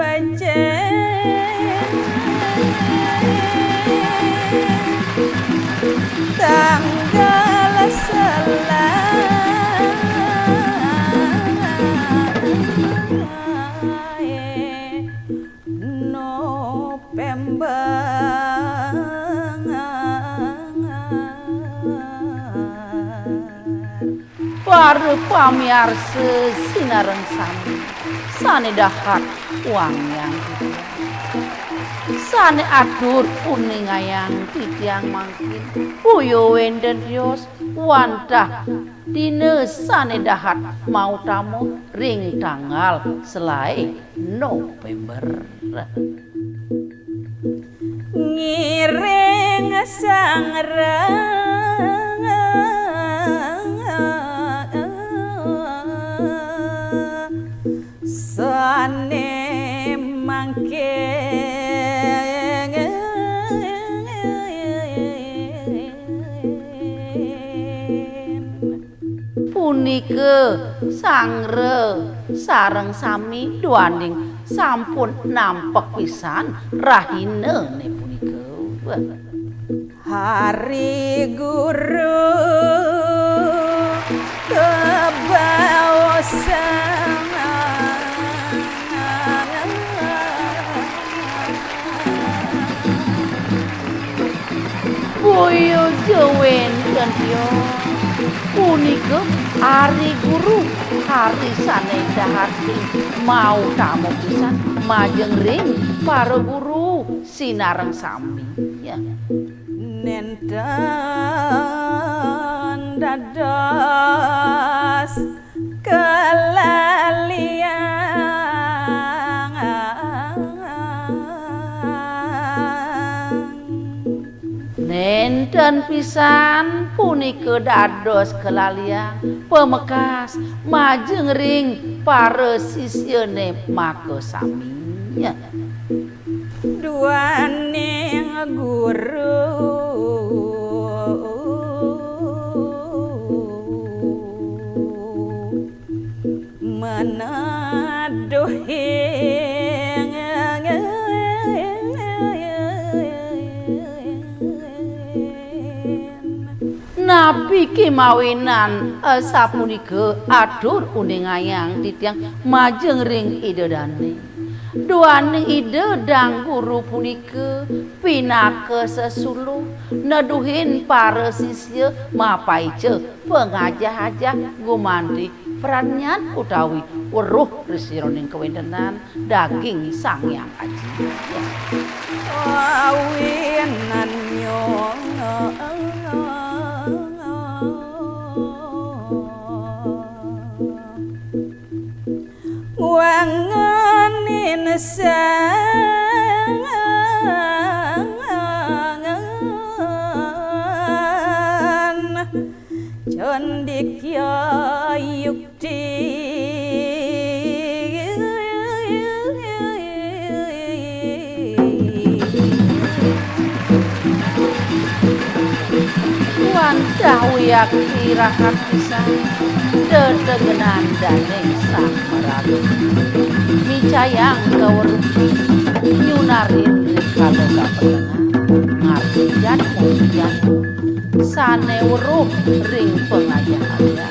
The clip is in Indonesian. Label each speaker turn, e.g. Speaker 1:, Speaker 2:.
Speaker 1: beceng tanggal selai November para pamiarsa sinareng sami sane dahar uang yang sane atur kuning ayang titiang mangkin puyo wenden rios wantah dina sane dahat mau tamu ring tanggal selai November ngiring sang sane mangke punika sangre sareng sami duaning sampun nampek pisan rahinane punika hari guru kebawasan Boyo jawen dan yo punika hari guru hari sane dahati mau tamu pisan majeng ring para guru sinareng sami ya nenten dados kelalian nenten pisan punika dados kelalian pemekas majeng ring para sisyane maka sami ya duaning guru menaduhi napi kemawinan sapunika atur uning ayang titiang majeng ring idedane duaning ide dang guru punika pinaka sesuluh neduhin para sisya mapaice pengajah-ajah gumandi peranyan utawi weruh resironing kewentenan daging sang yang aji awinan nyong wanganin sangan condikya yukti wantah wiyaki rakat pisan dedegenan daning sang meralu micayang kaweruh nyunarin kalau kapendengan ngarti jatmu sane weruh ring pengajah-ajah